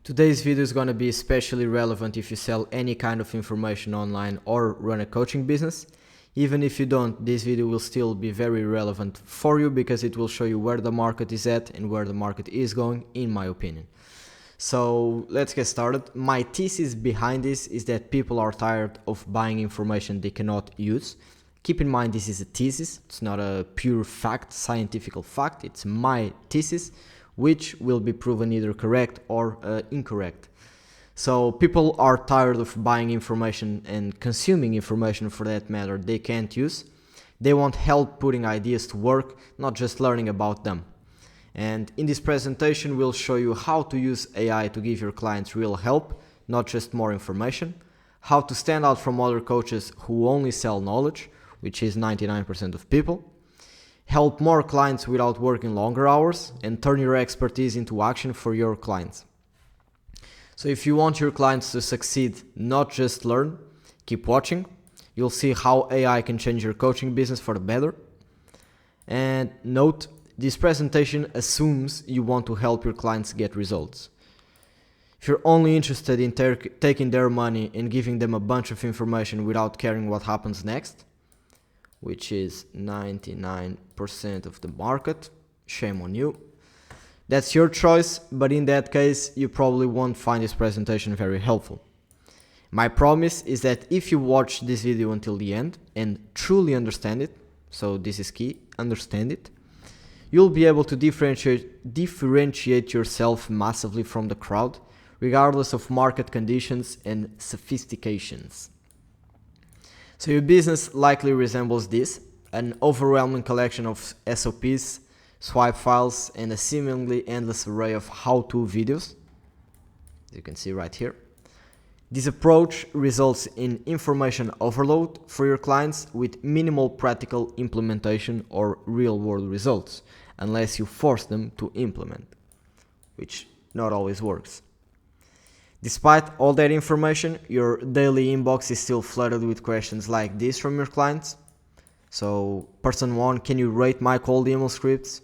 Today's video is going to be especially relevant if you sell any kind of information online or run a coaching business. Even if you don't, this video will still be very relevant for you because it will show you where the market is at and where the market is going, in my opinion. So let's get started. My thesis behind this is that people are tired of buying information they cannot use. Keep in mind, this is a thesis. It's not a pure fact, scientific fact. It's my thesis, which will be proven either correct or incorrect. So people are tired of buying information and consuming information, for that matter, they can't use. They want help putting ideas to work, not just learning about them. And in this presentation, we'll show you how to use AI to give your clients real help, not just more information, how to stand out from other coaches who only sell knowledge, which is 99% of people, help more clients without working longer hours, and turn your expertise into action for your clients. So if you want your clients to succeed, not just learn, keep watching. You'll see how AI can change your coaching business for the better. And note, this presentation assumes you want to help your clients get results. If you're only interested in taking their money and giving them a bunch of information without caring what happens next, which is 99% of the market, shame on you. That's your choice, but in that case, you probably won't find this presentation very helpful. My promise is that if you watch this video until the end and truly understand it, so this is key, understand it, you'll be able to differentiate yourself massively from the crowd, regardless of market conditions and sophistications. So your business likely resembles this, an overwhelming collection of SOPs, swipe files, and a seemingly endless array of how-to videos, as you can see right here. This approach results in information overload for your clients with minimal practical implementation or real-world results, unless you force them to implement, which not always works. Despite all that information, your daily inbox is still flooded with questions like this from your clients. So, person 1, can you rate my cold email scripts?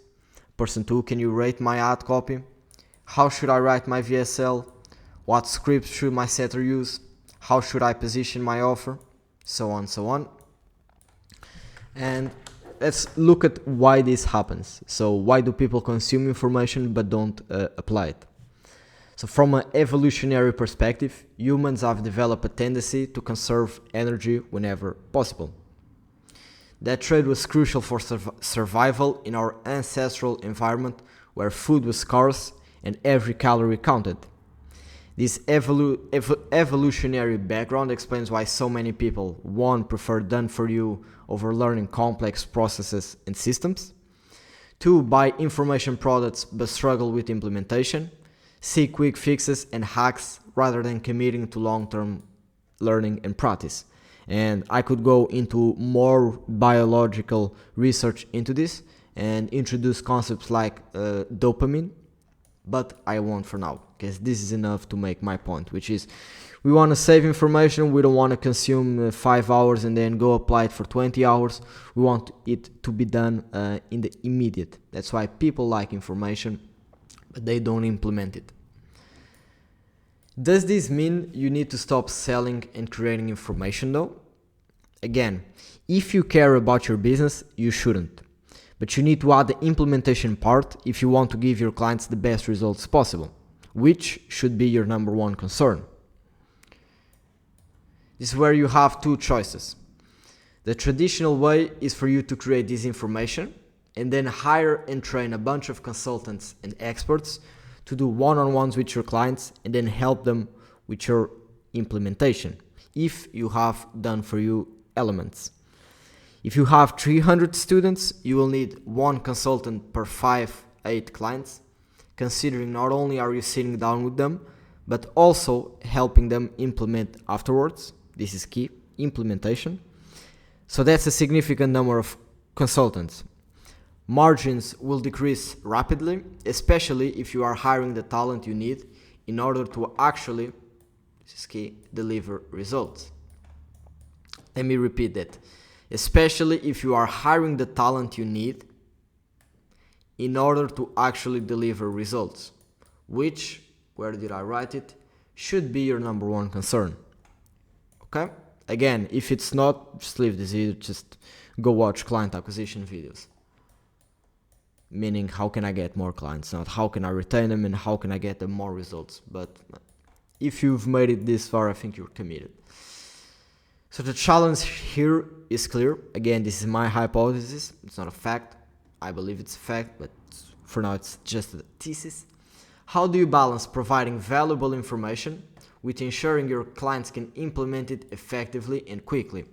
Person 2, can you rate my ad copy? How should I write my VSL? What scripts should my setter use? How should I position my offer? So on, so on. And let's look at why this happens. So why do people consume information but don't apply it? So from an evolutionary perspective, humans have developed a tendency to conserve energy whenever possible. That trait was crucial for survival in our ancestral environment where food was scarce and every calorie counted. This evolutionary background explains why so many people, 1, prefer done for you over learning complex processes and systems, 2, buy information products but struggle with implementation, seek quick fixes and hacks rather than committing to long-term learning and practice. And I could go into more biological research into this and introduce concepts like dopamine, but I won't for now, because this is enough to make my point, which is we want to save information. We don't want to consume 5 hours and then go apply it for 20 hours. We want it to be done in the immediate. That's why people like information, but they don't implement it. Does this mean you need to stop selling and creating information though? Again, if you care about your business, you shouldn't. But you need to add the implementation part if you want to give your clients the best results possible, which should be your number one concern. This is where you have 2 choices. The traditional way is for you to create this information and then hire and train a bunch of consultants and experts to do one-on-ones with your clients and then help them with your implementation if you have done for you elements. If you have 300 students, you will need 1 consultant per 5-8 clients, considering not only are you sitting down with them, but also helping them implement afterwards. This is key, implementation. So that's a significant number of consultants. Margins will decrease rapidly, especially if you are hiring the talent you need in order to actually, this is key, deliver results. Let me repeat that. Especially if you are hiring the talent you need in order to actually deliver results, which where did I write it, should be your number one concern. Okay? Again, if it's not, just leave this video, just go watch client acquisition videos. Meaning, how can I get more clients, not how can I retain them and how can I get them more results. But if you've made it this far, I think you're committed. So the challenge here is clear. Again, this is my hypothesis. It's not a fact. I believe it's a fact, but for now it's just a thesis. How do you balance providing valuable information with ensuring your clients can implement it effectively and quickly?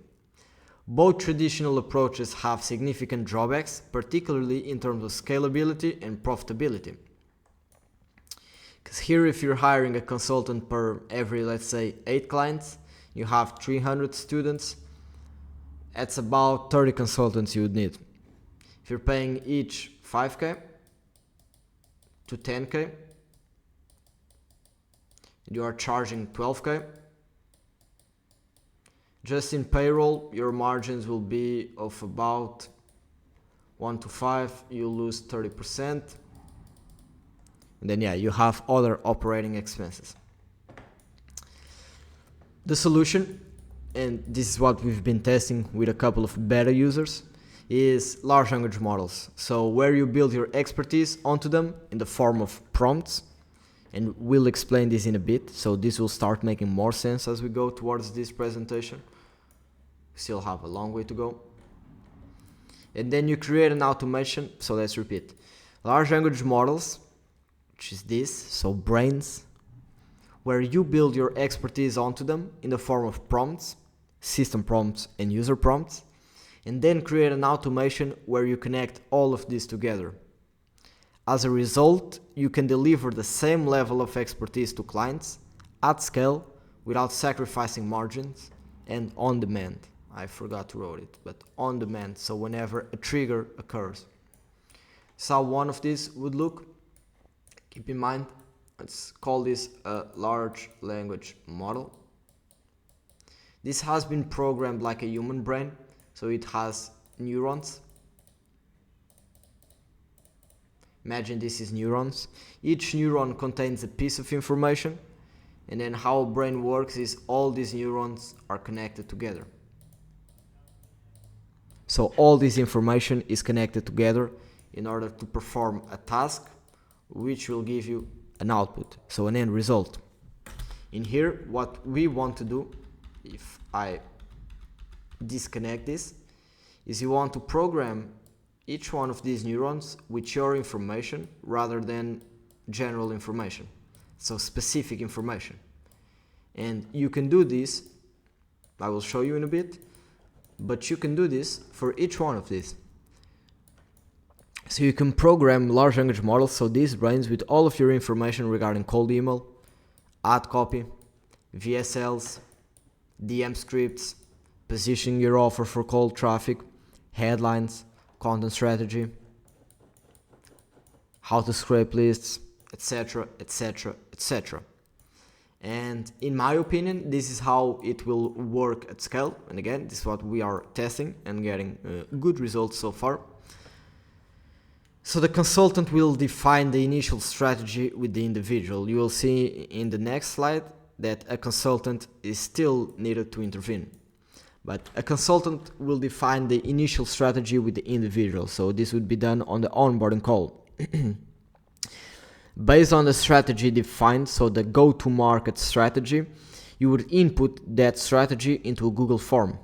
Both traditional approaches have significant drawbacks, particularly in terms of scalability and profitability. Because here, if you're hiring a consultant per every, let's say, 8 clients, you have 300 students, that's about 30 consultants you would need. If you're paying each 5K to 10K, you are charging 12K. Just in payroll, your margins will be of about 1 to 5, you lose 30%. And then you have other operating expenses. The solution, and this is what we've been testing with a couple of beta users, is large language models. So where you build your expertise onto them in the form of prompts, and we'll explain this in a bit, so this will start making more sense as we go towards this presentation. We still have a long way to go. And then you create an automation, so let's repeat. Large language models, which is this, so brains, where you build your expertise onto them in the form of prompts, system prompts and user prompts, and then create an automation where you connect all of this together. As a result, you can deliver the same level of expertise to clients at scale without sacrificing margins and on demand. I forgot to write it, but on demand, so whenever a trigger occurs. So one of these would look, keep in mind, let's call this a large language model. This has been programmed like a human brain, so it has neurons. Imagine this is neurons. Each neuron contains a piece of information, and then how a brain works is all these neurons are connected together. So all this information is connected together in order to perform a task, which will give you an output, so an end result. In here, what we want to do, if I disconnect this, is you want to program each one of these neurons with your information rather than general information, so specific information. And you can do this, I will show you in a bit, but you can do this for each one of these. So you can program large language models, so these brains, with all of your information regarding cold email, ad copy, VSLs, DM scripts, positioning your offer for cold traffic, headlines, content strategy, how to scrape lists, etc, etc, etc. And in my opinion, this is how it will work at scale. And again, this is what we are testing and getting good results so far. So the consultant will define the initial strategy with the individual. You will see in the next slide that a consultant is still needed to intervene. But a consultant will define the initial strategy with the individual. So this would be done on the onboarding call. Based on the strategy defined, so the go-to-market strategy, you would input that strategy into a Google form.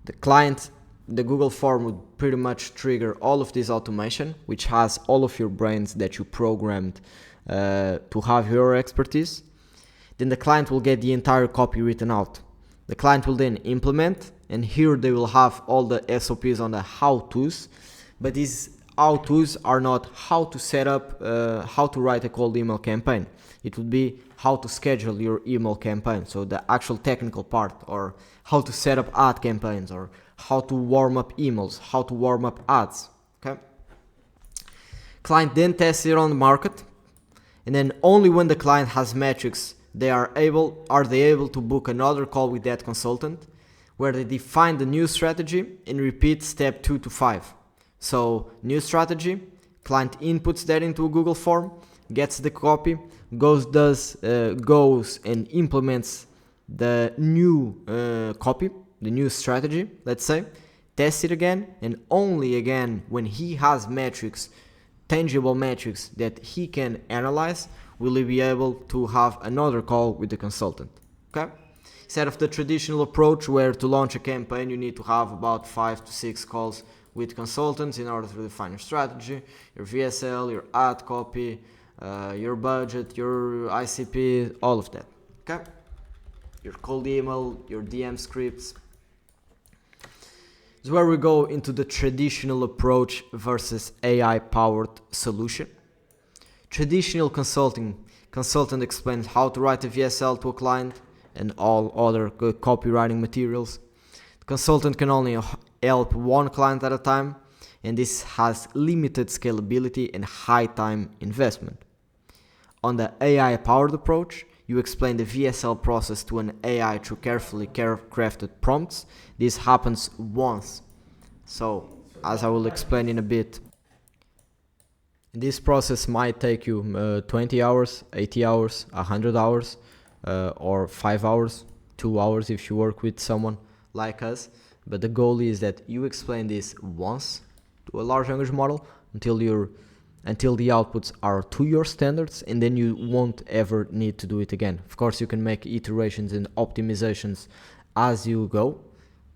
The Google form would pretty much trigger all of this automation, which has all of your brains that you programmed to have your expertise. Then the client will get the entire copy written out. The client will then implement, and here they will have all the SOPs on the how-tos, but these how-tos are not how to set up, how to write a cold email campaign. It would be how to schedule your email campaign, so the actual technical part, or how to set up ad campaigns, or how to warm up emails, how to warm up ads. Okay. Client then tests it on the market, and then only when the client has metrics, are they able to book another call with that consultant, where they define the new strategy and repeat step 2 to 5. So new strategy, client inputs that into a Google form, gets the copy, goes and implements the new copy, the new strategy, let's say, test it again, and only again when he has metrics, tangible metrics that he can analyze, will he be able to have another call with the consultant. Okay? Instead of the traditional approach where to launch a campaign you need to have about 5 to 6 calls with consultants in order to define your strategy, your VSL, your ad copy, your budget, your ICP, all of that. Okay? Your cold email, your DM scripts. This is where we go into the traditional approach versus AI-powered solution. Traditional consultant explains how to write a VSL to a client and all other copywriting materials. The consultant can only help one client at a time, and this has limited scalability and high time investment. On the AI-powered approach, you explain the VSL process to an AI through carefully crafted prompts. This happens once. So, as I will explain in a bit, this process might take you 20 hours, 80 hours, 100 hours, or 5 hours, 2 hours if you work with someone like us. But the goal is that you explain this once to a large language model until the outputs are to your standards, and then you won't ever need to do it again. Of course, you can make iterations and optimizations as you go,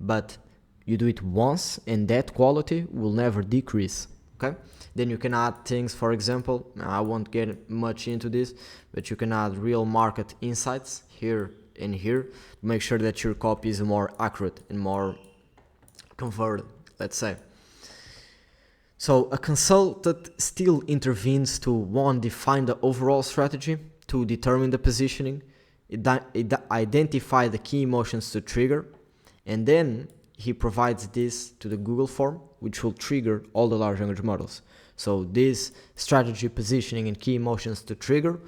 but you do it once and that quality will never decrease. Okay? Then you can add things, for example, I won't get much into this, but you can add real market insights here and here to make sure that your copy is more accurate and more converted, let's say. So a consultant still intervenes to, one, define the overall strategy, to determine the positioning, identify the key emotions to trigger, and then he provides this to the Google form, which will trigger all the large language models. So this strategy, positioning, and key emotions to trigger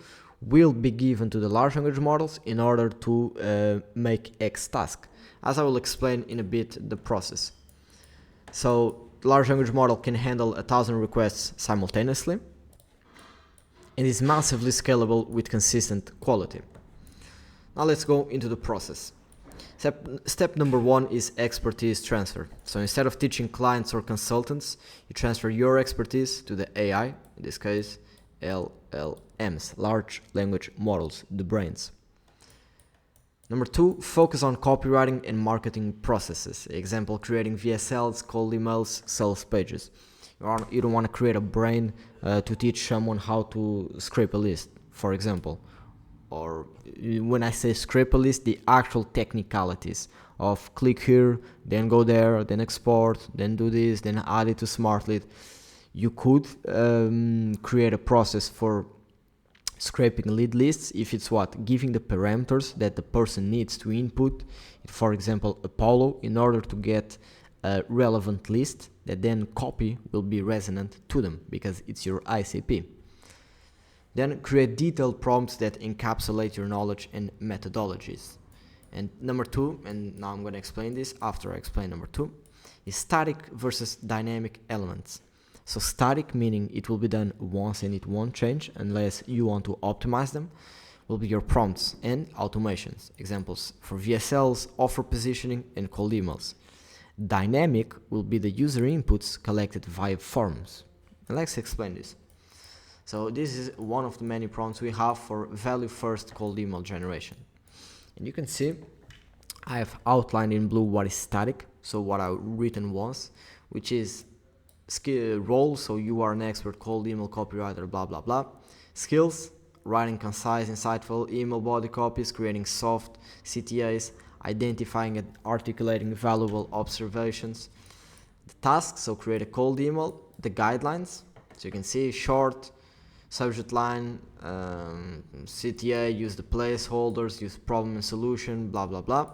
will be given to the large language models in order to make X task, as I will explain in a bit the process. So large language model can handle 1,000 requests simultaneously and is massively scalable with consistent quality. Now let's go into the process. Step number 1 is expertise transfer. So instead of teaching clients or consultants, you transfer your expertise to the AI, in this case LLMs, large language models, the brains. Number 2, focus on copywriting and marketing processes. Example, creating VSLs, cold emails, sales pages. You don't want to create a brain to teach someone how to scrape a list, for example. Or when I say scrape a list, the actual technicalities of click here, then go there, then export, then do this, then add it to SmartLead. You could create a process for scraping lead lists if it's giving the parameters that the person needs to input, for example Apollo, in order to get a relevant list that then copy will be resonant to them because it's your ICP. Then create detailed prompts that encapsulate your knowledge and methodologies. And number 2, and now I'm going to explain this after I explain number 2, is static versus dynamic elements. So static, meaning it will be done once and it won't change unless you want to optimize them, will be your prompts and automations. Examples for VSLs, offer positioning, and cold emails. Dynamic will be the user inputs collected via forms. And let's explain this. So this is one of the many prompts we have for value first cold email generation. And you can see I have outlined in blue what is static, so what I've written once, which is skill role, so you are an expert cold email copywriter, blah blah blah. Skills, writing concise, insightful email body copies, creating soft CTAs, identifying and articulating valuable observations. The tasks, so create a cold email. The guidelines, so you can see short, subject line, CTA, use the placeholders, use problem and solution, blah blah blah.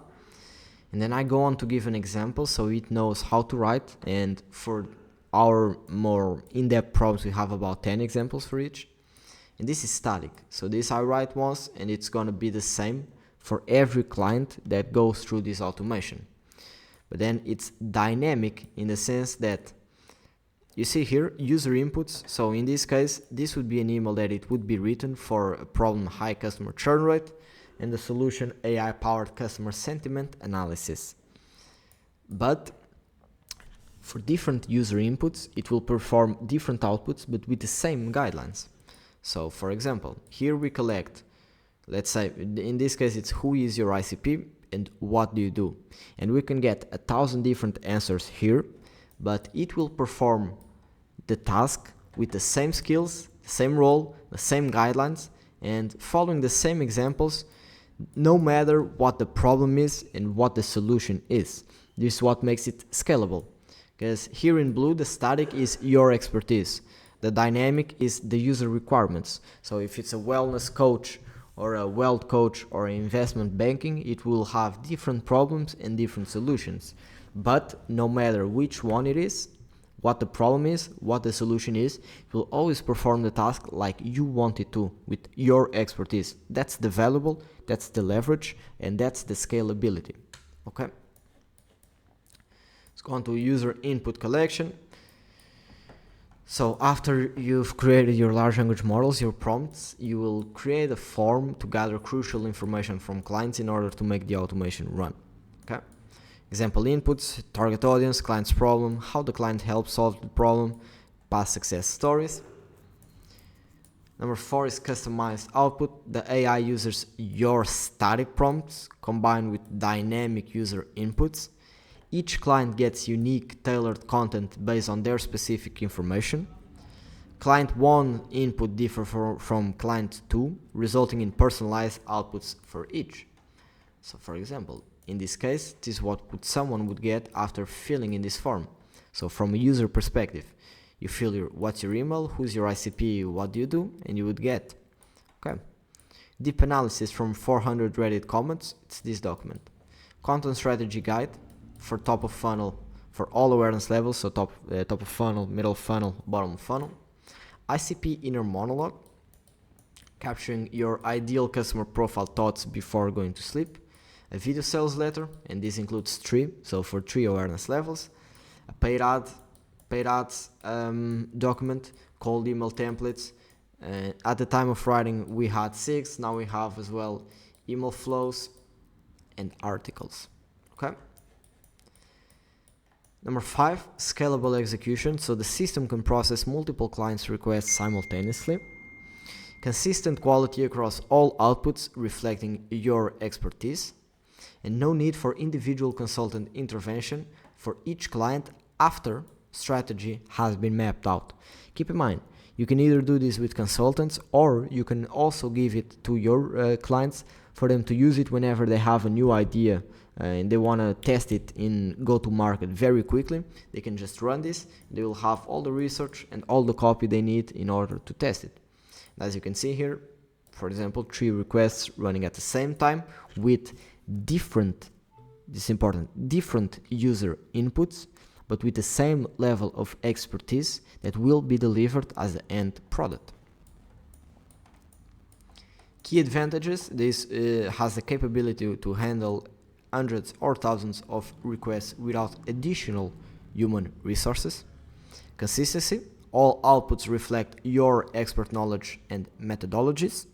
And then I go on to give an example so it knows how to write, and for our more in-depth prompts we have about 10 examples for each. And this is static, so this I write once and it's gonna be the same for every client that goes through this automation. But then it's dynamic in the sense that you see here user inputs. So in this case, this would be an email that it would be written for a problem high customer churn rate, and the solution AI powered customer sentiment analysis. But for different user inputs, it will perform different outputs but with the same guidelines. So for example, here we collect, let's say in this case it's who is your ICP and what do you do, and we can get 1,000 different answers here, but it will perform the task with the same skills, the same role, the same guidelines, and following the same examples, no matter what the problem is and what the solution is. This is what makes it scalable, because here in blue the static is your expertise, the dynamic is the user requirements. So if it's a wellness coach or a wealth coach or investment banking, it will have different problems and different solutions. But no matter which one it is, what the problem is, what the solution is, it will always perform the task like you want it to, with your expertise. That's the valuable, that's the leverage, and that's the scalability. Okay? Let's go on to user input collection. So after you've created your large language models, your prompts, you will create a form to gather crucial information from clients in order to make the automation run. Okay? Example inputs: target audience, client's problem, how the client helped solve the problem, past success stories. Number 4 is customized output. The AI uses your static prompts combined with dynamic user inputs. Each client gets unique tailored content based on their specific information. Client 1 input differ from client 2, resulting in personalized outputs for each. So for example, in this case, this is what someone would get after filling in this form. So from a user perspective, you fill what's your email, who's your ICP, what do you do, and you would get. Okay. Deep analysis from 400 Reddit comments, it's this document. Content strategy guide for top of funnel, for all awareness levels, so top of funnel, middle funnel, bottom funnel. ICP inner monologue, capturing your ideal customer profile thoughts before going to sleep. A video sales letter, and this includes 3, so for 3 awareness levels. A paid ads document, cold email templates. At the time of writing we had 6, now we have as well email flows and articles. Okay. Number 5, scalable execution. So the system can process multiple clients' requests simultaneously. Consistent quality across all outputs reflecting your expertise. And no need for individual consultant intervention for each client after strategy has been mapped out. Keep in mind, you can either do this with consultants, or you can also give it to your clients for them to use it whenever they have a new idea and they want to test it in go-to-market very quickly. They can just run this. They will have all the research and all the copy they need in order to test it. As you can see here, for example, 3 requests running at the same time with different, this is important, different user inputs, but with the same level of expertise that will be delivered as the end product. Key advantages: this has the capability to handle hundreds or thousands of requests without additional human resources. Consistency: all outputs reflect your expert knowledge and methodologies.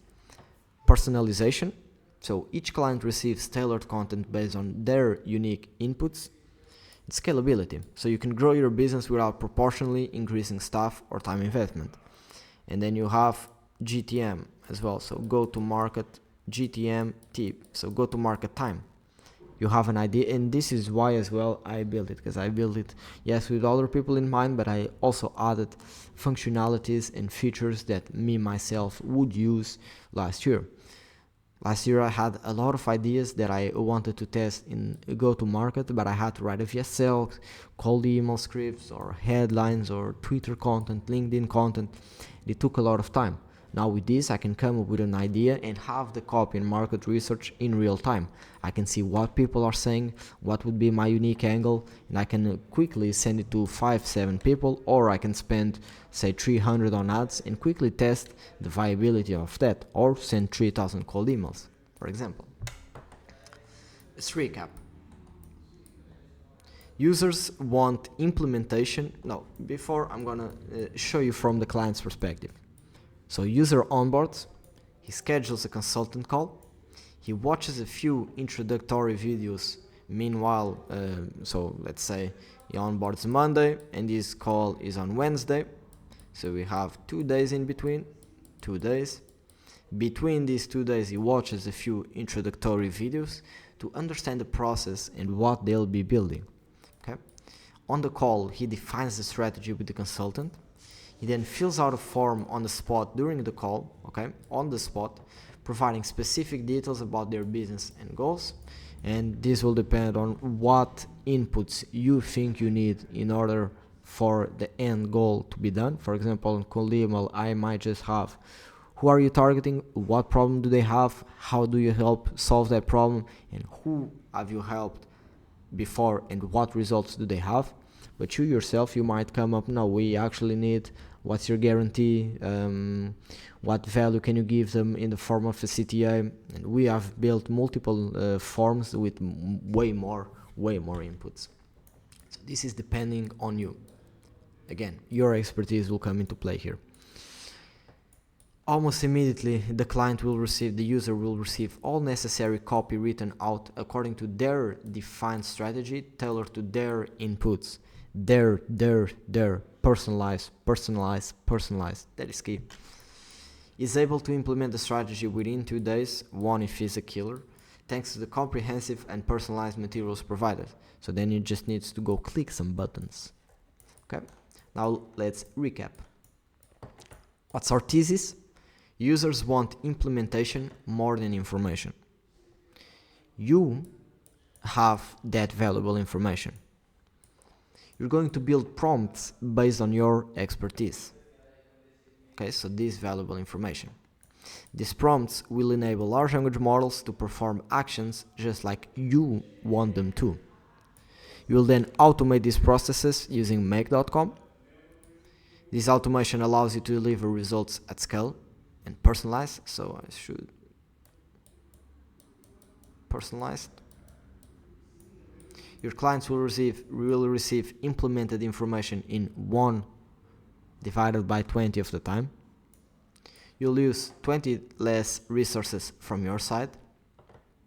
Personalization: so each client receives tailored content based on their unique inputs. Scalability: so you can grow your business without proportionally increasing staff or time investment. And then you have GTM as well, so go to market, GTM tip, so go to market time. You have an idea, and this is why as well I built it, because I built it, yes, with other people in mind, but I also added functionalities and features that me myself would use last year. Last year I had a lot of ideas that I wanted to test in go-to-market, but I had to write a VSL, cold email scripts, or headlines, or Twitter content, LinkedIn content. It took a lot of time. Now with this, I can come up with an idea and have the copy and market research in real time. I can see what people are saying, what would be my unique angle, and I can quickly send it to 5-7 people, or I can spend, say, 300 on ads and quickly test the viability of that, or send 3,000 cold emails, for example. Let's recap. Users want implementation. No, before I'm gonna show you from the client's perspective. So user onboards, he schedules a consultant call, he watches a few introductory videos. Meanwhile, so let's say he onboards Monday and this call is on Wednesday. So we have 2 days in between, 2 days. Between these 2 days, he watches a few introductory videos to understand the process and what they'll be building. Okay. On the call, he defines the strategy with the consultant. He then fills out a form on the spot during the call, okay, on the spot, providing specific details about their business and goals. And this will depend on what inputs you think you need in order for the end goal to be done. For example, in cold email, I might just have who are you targeting, what problem do they have, how do you help solve that problem, and who have you helped before and what results do they have. But you yourself, you might come up, no, we actually need, what's your guarantee, what value can you give them in the form of a CTA. And we have built multiple forms with way more inputs. So this is depending on you. Again, your expertise will come into play here. Almost immediately, the user will receive all necessary copy written out according to their defined strategy, tailored to their inputs. Their personalized. That is key. Is able to implement the strategy within 2 days, one if he's a killer, thanks to the comprehensive and personalized materials provided. So then he just needs to go click some buttons. Okay, now let's recap. What's our thesis? Users want implementation more than information. You have that valuable information. You're going to build prompts based on your expertise. Okay, so this valuable information. These prompts will enable large language models to perform actions just like you want them to. You will then automate these processes using Make.com. This automation allows you to deliver results at scale and personalized. So I should personalized. Your clients will receive implemented information in 1 divided by 20 of the time. You'll use 20 less resources from your side.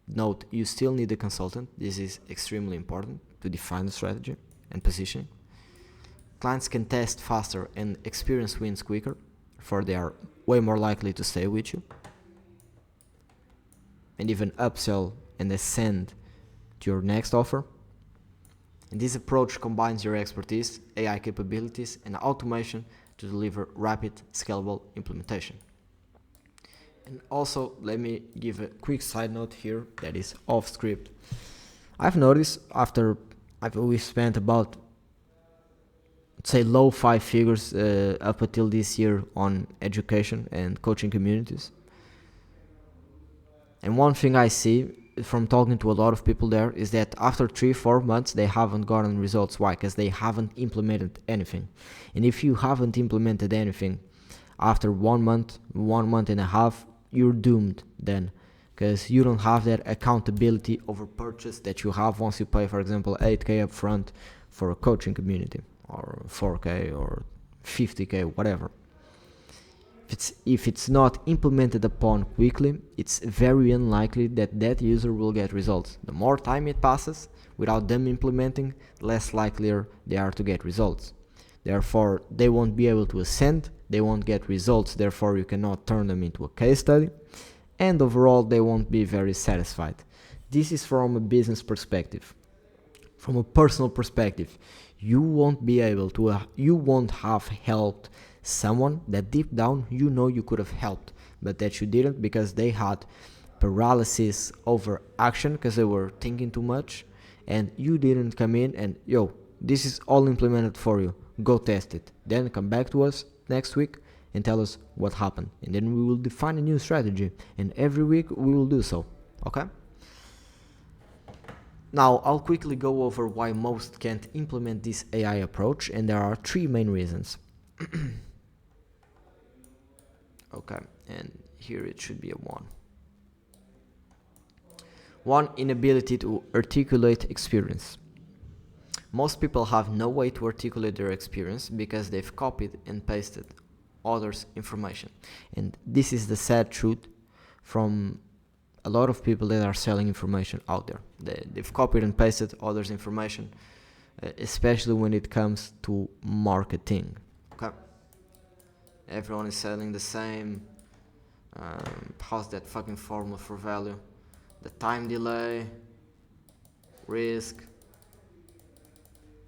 Note, you still need a consultant. This is extremely important to define the strategy and positioning. Clients can test faster and experience wins quicker, for they are way more likely to stay with you and even upsell and ascend to your next offer. And this approach combines your expertise, AI capabilities, and automation to deliver rapid, scalable implementation. And also, let me give a quick side note here that is off script. I've noticed after we spent about, say, low 5 figures up until this year on education and coaching communities. And one thing I see from talking to a lot of people there is that after 3-4 months they haven't gotten results. Why? Because they haven't implemented anything. And if you haven't implemented anything after 1 month, 1.5 months, you're doomed then, because you don't have that accountability over purchase that you have once you pay, for example, 8K up front for a coaching community, or 4K or 50K, whatever. If it's not implemented upon quickly, it's very unlikely that that user will get results. The more time it passes without them implementing, less likelier they are to get results. Therefore, they won't be able to ascend, they won't get results, therefore you cannot turn them into a case study, and overall they won't be very satisfied. This is from a business perspective. From a personal perspective, you won't have helped someone that deep down you know you could have helped, but that you didn't because they had paralysis over action, because they were thinking too much, and you didn't come in and, this is all implemented for you, go test it, then come back to us next week and tell us what happened, and then we will define a new strategy, and every week we will do so. Okay, now I'll quickly go over why most can't implement this AI approach, and there are 3 main reasons. Okay, and here it should be a 1. 1, inability to articulate experience. Most people have no way to articulate their experience because they've copied and pasted others' information. And this is the sad truth from a lot of people that are selling information out there. They've copied and pasted others' information, especially when it comes to marketing. Okay, everyone is selling the same. How's that fucking formula for value? The time delay, risk,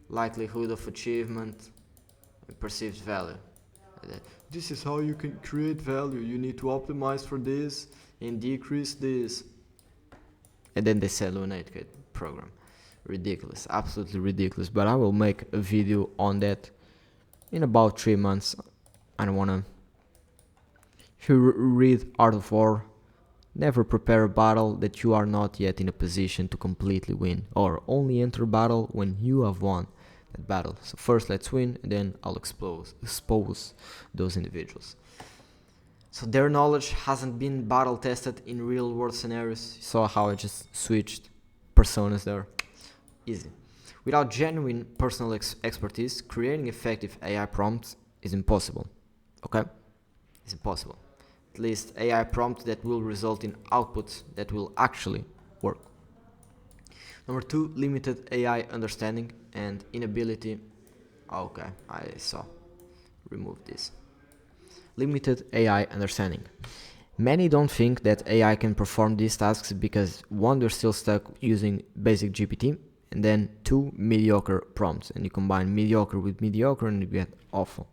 likelihood of achievement, and perceived value. This is how you can create value. You need to optimize for this and decrease this. And then they sell an 8K program. Ridiculous, absolutely ridiculous. But I will make a video on that in about 3 months. I don't wanna. If you read Art of War, never prepare a battle that you are not yet in a position to completely win, or only enter battle when you have won that battle. So first let's win, and then I'll expose those individuals. So their knowledge hasn't been battle tested in real world scenarios. You saw how I just switched personas there. Easy. Without genuine personal expertise, creating effective AI prompts is impossible. Okay? It's impossible. At least AI prompts that will result in outputs that will actually work. Number 2, limited AI understanding and inability. Okay, I saw. Remove this. Limited AI understanding. Many don't think that AI can perform these tasks because 1, they're still stuck using basic GPT, and then 2, mediocre prompts, and you combine mediocre with mediocre and you get awful.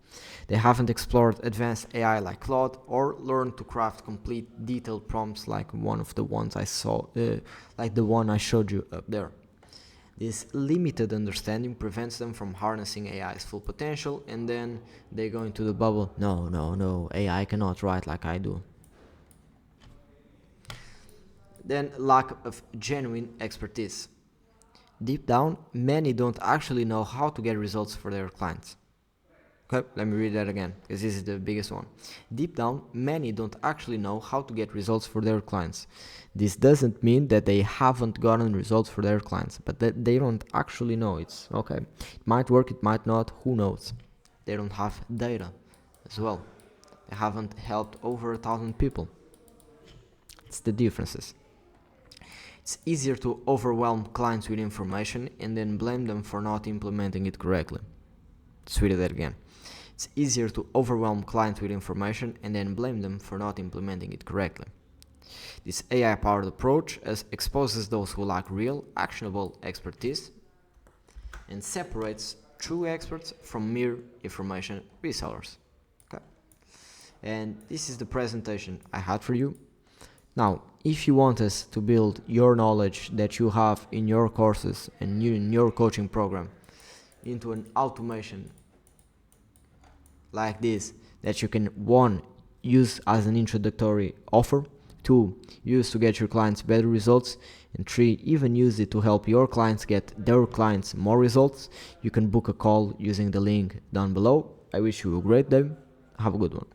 They haven't explored advanced AI like Claude or learned to craft complete detailed prompts like one of the ones I saw, like the one I showed you up there. This limited understanding prevents them from harnessing AI's full potential, and then they go into the bubble. No, AI cannot write like I do. Then lack of genuine expertise. Deep down, many don't actually know how to get results for their clients. Okay, let me read that again, because this is the biggest one. Deep down, many don't actually know how to get results for their clients. This doesn't mean that they haven't gotten results for their clients, but that they don't actually know. It's okay. It might work, it might not, who knows? They don't have data as well. They haven't helped over 1,000 people. It's the differences. It's easier to overwhelm clients with information and then blame them for not implementing it correctly. Let's read that again. It's easier to overwhelm clients with information and then blame them for not implementing it correctly. This AI-powered approach exposes those who lack real, actionable expertise and separates true experts from mere information resellers. Okay. And this is the presentation I had for you. Now, if you want us to build your knowledge that you have in your courses and in your coaching program into an automation like this that you can 1, use as an introductory offer, 2, use to get your clients better results, and 3, even use it to help your clients get their clients more results, you can book a call using the link down below. I wish you a great day. Have a good one.